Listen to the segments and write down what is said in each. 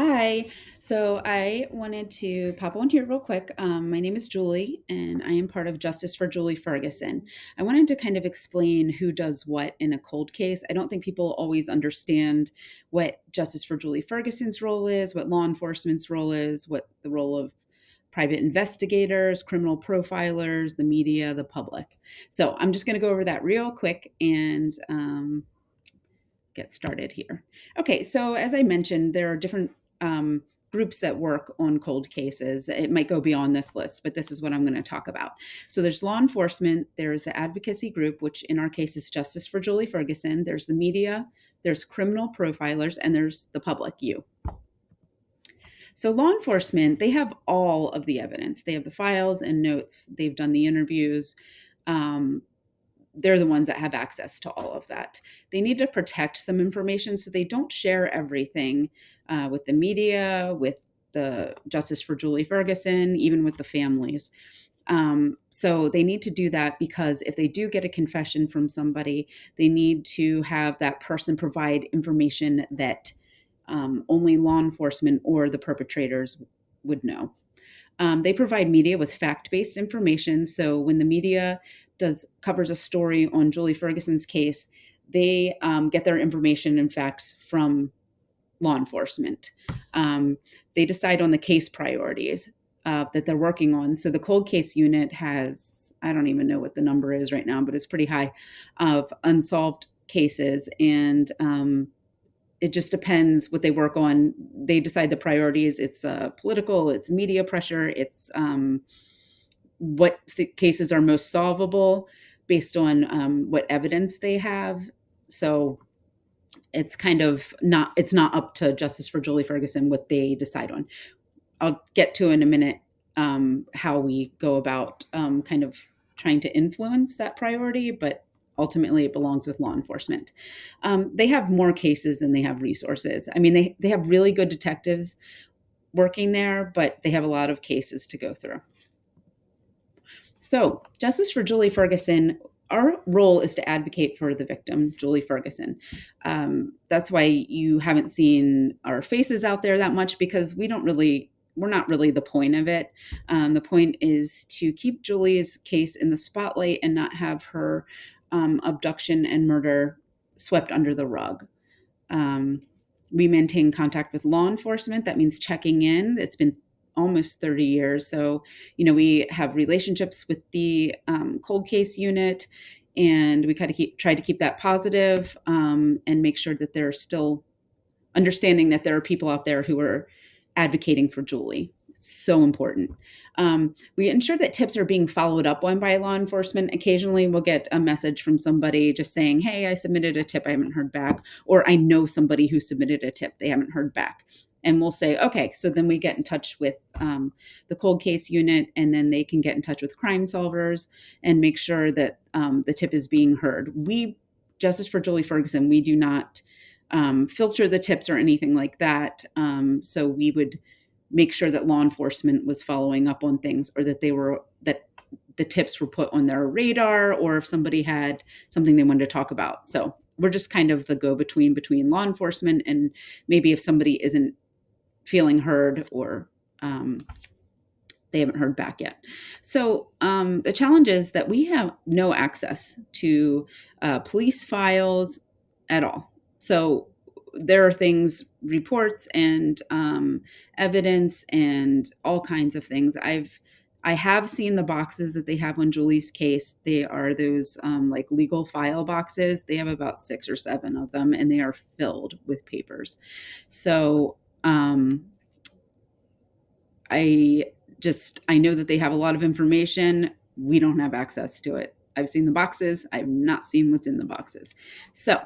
Hi. So I wanted to pop on here real quick. My name is Julie, and I am part of Justice for Julie Ferguson. I wanted to kind of explain who does what in a cold case. I don't think people always understand what Justice for Julie Ferguson's role is, what law enforcement's role is, what the role of private investigators, criminal profilers, the media, the public. So I'm just going to go over that real quick and get started here. Okay, so as I mentioned, there are different groups that work on cold cases. It might go beyond this list, but this is what I'm going to talk about. So there's law enforcement, there's the advocacy group, which in our case is Justice for Julie Ferguson, there's the media, there's criminal profilers, and there's the public, you. So law enforcement, they have all of the evidence. They have the files and notes. They've done the interviews. Um, they're the ones that have access to all of that. They need to protect some information, so they don't share everything with the media, with the Justice for Julie Ferguson, even with the families. So they need to do that because if they do get a confession from somebody, they need to have that person provide information that only law enforcement or the perpetrators would know. They provide media with fact-based information. So when the media covers a story on Julie Ferguson's case, they get their information and facts from law enforcement. They decide on the case priorities that they're working on. So the cold case unit has, I don't even know what the number is right now, but it's pretty high, of unsolved cases. And it just depends what they work on. They decide the priorities. It's political, it's media pressure, it's what cases are most solvable based on what evidence they have. So it's kind of it's not up to Justice for Julie Ferguson what they decide on. I'll get to in a minute how we go about kind of trying to influence that priority, but ultimately it belongs with law enforcement. They have more cases than they have resources. I mean, they have really good detectives working there, but they have a lot of cases to go through. So, Justice for Julie Ferguson, our role is to advocate for the victim, Julie Ferguson. That's why you haven't seen our faces out there that much because we're not really the point of it. The point is to keep Julie's case in the spotlight and not have her abduction and murder swept under the rug. We maintain contact with law enforcement. That means checking in. It's been almost 30 years. So, we have relationships with the cold case unit, and we try to keep that positive, and make sure that they're still understanding that there are people out there who are advocating for Julie. It's so important. We ensure that tips are being followed up on by law enforcement. Occasionally we'll get a message from somebody just saying, hey, I submitted a tip, I haven't heard back. Or I know somebody who submitted a tip, they haven't heard back. And we'll say, okay, so then we get in touch with the cold case unit, and then they can get in touch with crime solvers and make sure that the tip is being heard. Justice for Julie Ferguson, we do not filter the tips or anything like that. So we would make sure that law enforcement was following up on things, or that the tips were put on their radar, or if somebody had something they wanted to talk about. So we're just kind of the go-between between law enforcement and maybe if somebody isn't feeling heard or they haven't heard back yet. So the challenge is that we have no access to police files at all. So there are things, reports and evidence and all kinds of things. I have seen the boxes that they have on Julie's case. They are those like legal file boxes. They have about 6 or 7 of them, and they are filled with papers. So I know that they have a lot of information. We don't have access to it. I've seen the boxes. I've not seen what's in the boxes. So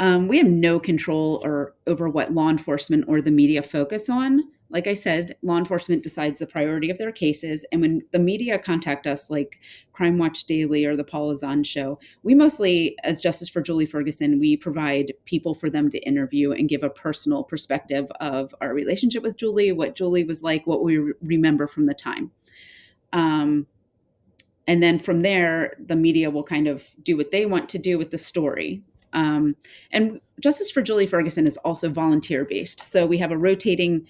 we have no control over what law enforcement or the media focus on. Like I said, law enforcement decides the priority of their cases. And when the media contact us, like Crime Watch Daily or the Paula Zahn Show, we mostly, as Justice for Julie Ferguson, we provide people for them to interview and give a personal perspective of our relationship with Julie, what Julie was like, what we remember from the time. And then from there, the media will kind of do what they want to do with the story. And Justice for Julie Ferguson is also volunteer based. So we have a rotating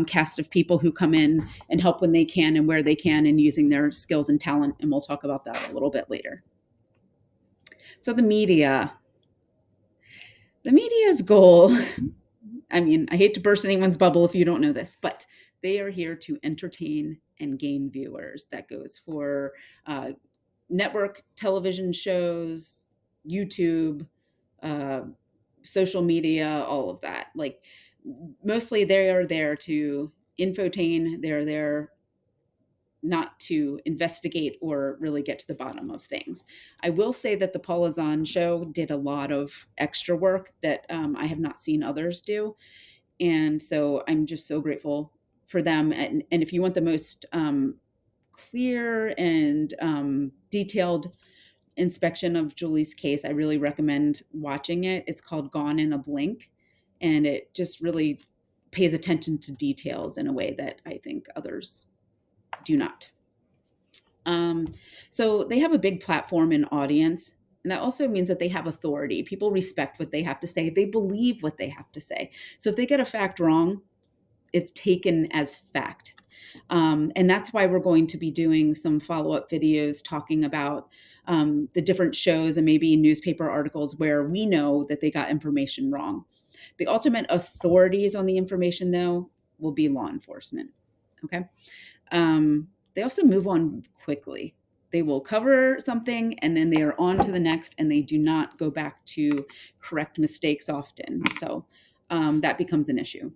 cast of people who come in and help when they can and where they can and using their skills and talent. And we'll talk about that a little bit later. So the media's goal, I mean, I hate to burst anyone's bubble if you don't know this, but they are here to entertain and gain viewers. That goes for network television shows, YouTube, uh, social media, all of that. Like, mostly they are there to infotain. They're there not to investigate or really get to the bottom of things. I will say that the Paula Zahn show did a lot of extra work that I have not seen others do. And so I'm just so grateful for them. And if you want the most clear and detailed inspection of Julie's case, I really recommend watching it. It's called Gone in a Blink, and it just really pays attention to details in a way that I think others do not. Um, so they have a big platform and audience, and that also means that they have authority. People respect what they have to say. They believe what they have to say. So if they get a fact wrong, it's taken as fact. And that's why we're going to be doing some follow-up videos talking about the different shows and maybe newspaper articles where we know that they got information wrong. The ultimate authorities on the information, though, will be law enforcement. Okay. They also move on quickly. They will cover something and then they are on to the next, and they do not go back to correct mistakes often. So that becomes an issue.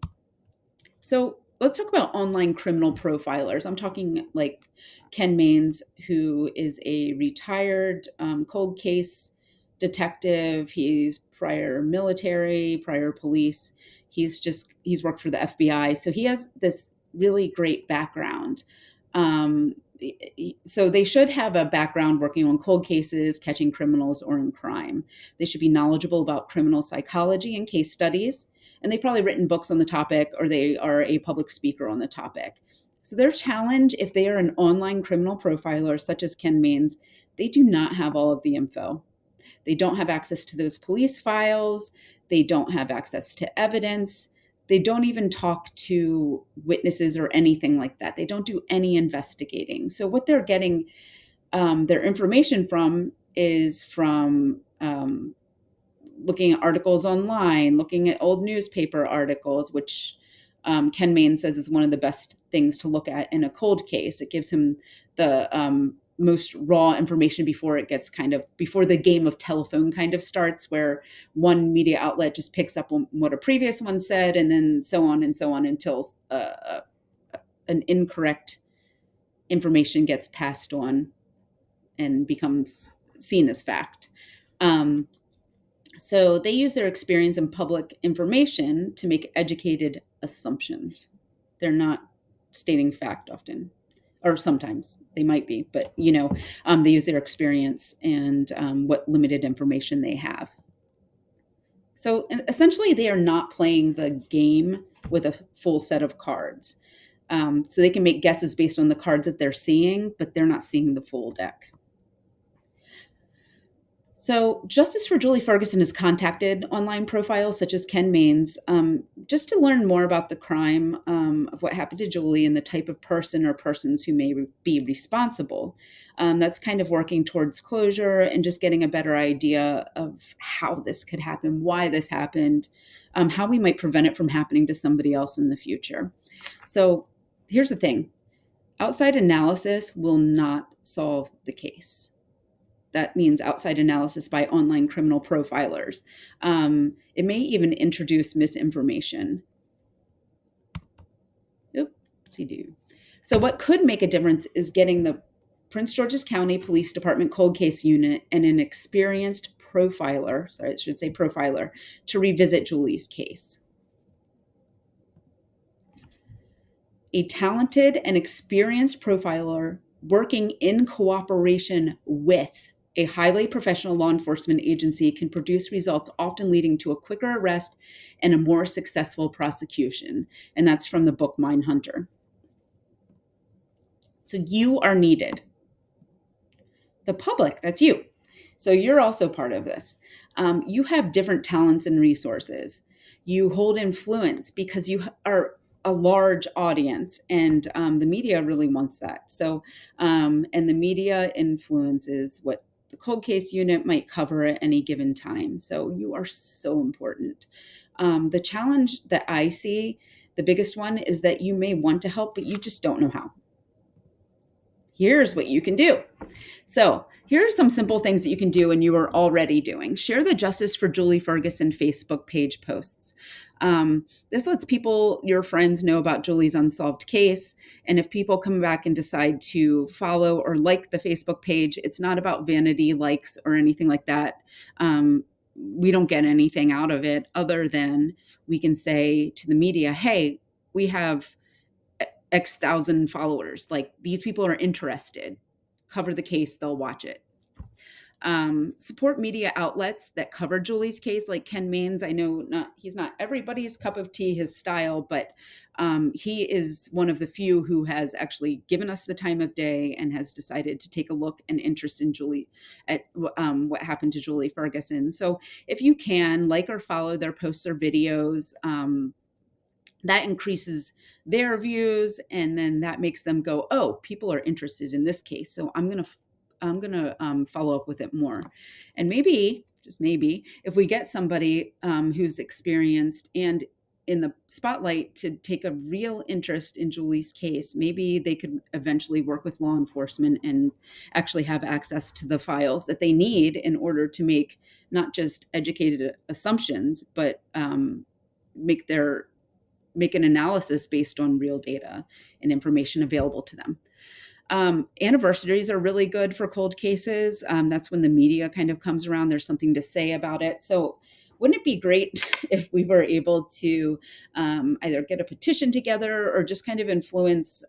So let's talk about online criminal profilers. I'm talking like Ken Maines, who is a retired cold case detective. He's prior military, prior police. He's worked for the FBI. So he has this really great background. Um, so they should have a background working on cold cases, catching criminals, or in crime. They should be knowledgeable about criminal psychology and case studies, and they've probably written books on the topic, or they are a public speaker on the topic. So their challenge, if they are an online criminal profiler such as Ken Maines, they do not have all of the info. They don't have access to those police files. They don't have access to evidence. They don't even talk to witnesses or anything like that. They don't do any investigating. So what they're getting their information from is from looking at articles online, looking at old newspaper articles, which Ken Maines says is one of the best things to look at in a cold case. It gives him the most raw information before the game of telephone kind of starts, where one media outlet just picks up on what a previous one said, and then so on until an incorrect information gets passed on and becomes seen as fact. So they use their experience in public information to make educated assumptions. They're not stating fact often, or sometimes they might be, but they use their experience and what limited information they have. So essentially, they are not playing the game with a full set of cards. So they can make guesses based on the cards that they're seeing, but they're not seeing the full deck. So Justice for Julie Ferguson has contacted online profiles such as Ken Maines just to learn more about the crime of what happened to Julie and the type of person or persons who may be responsible. That's kind of working towards closure and just getting a better idea of how this could happen, why this happened, how we might prevent it from happening to somebody else in the future. So here's the thing. Outside analysis will not solve the case. That means outside analysis by online criminal profilers. It may even introduce misinformation. So what could make a difference is getting the Prince George's County Police Department Cold Case Unit and an experienced profiler, to revisit Julie's case. A talented and experienced profiler working in cooperation with a highly professional law enforcement agency can produce results often leading to a quicker arrest and a more successful prosecution. And that's from the book Mindhunter. So you are needed. The public, that's you. So you're also part of this. You have different talents and resources. You hold influence because you are a large audience, and the media really wants that. So, and the media influences what the cold case unit might cover at any given time. So, you are so important. The challenge that I see, the biggest one, is that you may want to help, but you just don't know how. Here's what you can do. So, here are some simple things that you can do and you are already doing. Share the Justice for Julie Ferguson Facebook page posts. This lets people, your friends, know about Julie's unsolved case. And if people come back and decide to follow or like the Facebook page, it's not about vanity likes or anything like that. We don't get anything out of it other than we can say to the media, hey, we have X thousand followers. Like, these people are interested. Cover the case, they'll watch it. Support media outlets that cover Julie's case, like Ken Maines. I know he's not everybody's cup of tea, his style, but he is one of the few who has actually given us the time of day and has decided to take a look and interest in what happened to Julie Ferguson. So if you can, like or follow their posts or videos, that increases their views, and then that makes them go, oh, people are interested in this case, so I'm gonna follow up with it more. And maybe, just maybe, if we get somebody who's experienced and in the spotlight to take a real interest in Julie's case, maybe they could eventually work with law enforcement and actually have access to the files that they need in order to make not just educated assumptions, but make an analysis based on real data and information available to them. Anniversaries are really good for cold cases. That's when the media kind of comes around. There's something to say about it. So wouldn't it be great if we were able to either get a petition together or just kind of influence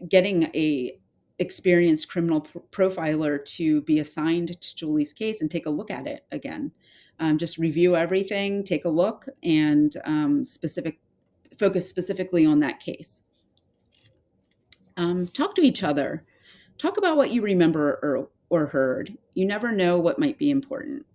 getting a experienced criminal profiler to be assigned to Julie's case and take a look at it again. Just review everything, take a look, and focus specifically on that case. Talk to each other. Talk about what you remember or heard. You never know what might be important.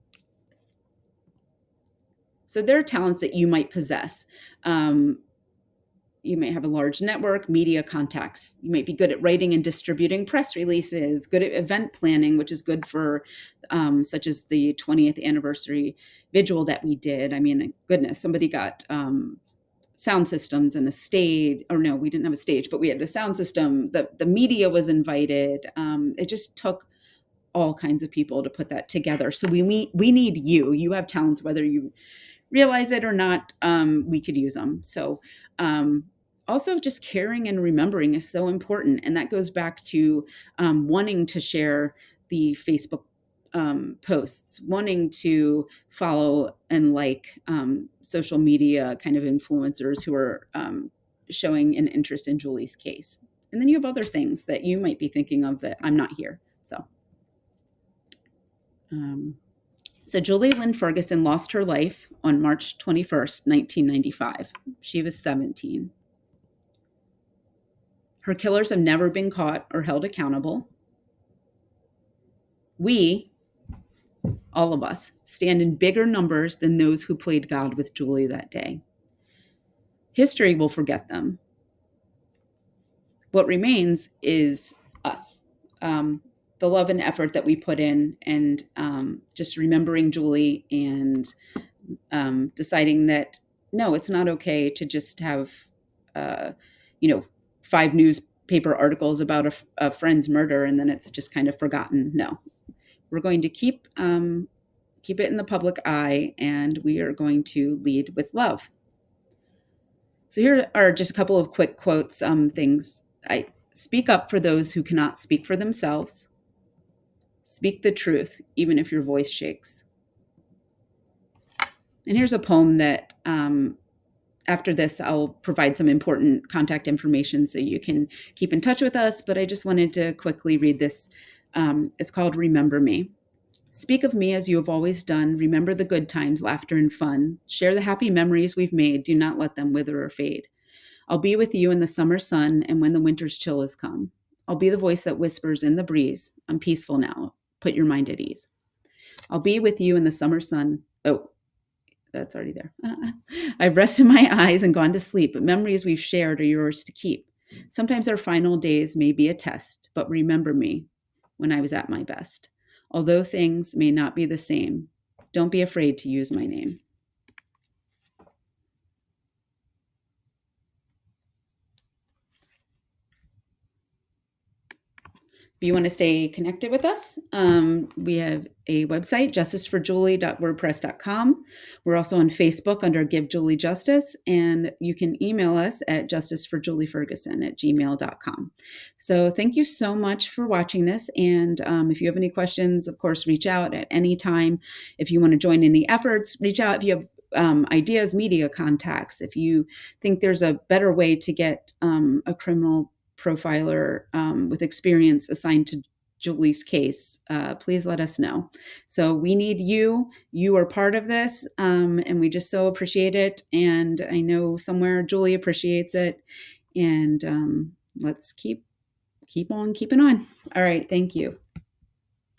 So there are talents that you might possess. You may have a large network, media contacts. You might be good at writing and distributing press releases, good at event planning, which is good for such as the 20th anniversary vigil that we did. I mean, goodness, somebody got sound systems and a stage, or no, we didn't have a stage, but we had a sound system. The media was invited. It just took all kinds of people to put that together. So we need you. You have talents, whether you realize it or not. We could use them. So also just caring and remembering is so important. And that goes back to wanting to share the Facebook posts, wanting to follow and like social media kind of influencers who are showing an interest in Julie's case. And then you have other things that you might be thinking of that I'm not here. So Julie Lynn Ferguson lost her life on March 21st, 1995. She was 17. Her killers have never been caught or held accountable. We, all of us, stand in bigger numbers than those who played God with Julie that day. History will forget them. What remains is us. The love and effort that we put in, and just remembering Julie and deciding that, no, it's not okay to just have, 5 newspaper articles about a friend's murder and then it's just kind of forgotten. No, we're going to keep it in the public eye, and we are going to lead with love. So here are just a couple of quick quotes, things. I speak up for those who cannot speak for themselves. Speak the truth, even if your voice shakes. And here's a poem that after this, I'll provide some important contact information so you can keep in touch with us. But I just wanted to quickly read this. It's called Remember Me. Speak of me as you have always done. Remember the good times, laughter, and fun. Share the happy memories we've made. Do not let them wither or fade. I'll be with you in the summer sun and when the winter's chill has come. I'll be the voice that whispers in the breeze. I'm peaceful now. Put your mind at ease. I'll be with you in the summer sun. Oh, that's already there. I've rested my eyes and gone to sleep, but memories we've shared are yours to keep. Sometimes our final days may be a test, but remember me when I was at my best. Although things may not be the same, don't be afraid to use my name. If you want to stay connected with us, we have a website, justiceforjulie.wordpress.com. We're also on Facebook under Give Julie Justice, and you can email us at justiceforjulieferguson@gmail.com. So thank you so much for watching this. And if you have any questions, of course, reach out at any time. If you want to join in the efforts, reach out. If you have ideas, media contacts, if you think there's a better way to get a criminal profiler with experience assigned to Julie's case, please let us know. So we need you. You are part of this, and we just so appreciate it. And I know somewhere Julie appreciates it. And let's keep on keeping on. All right. Thank you.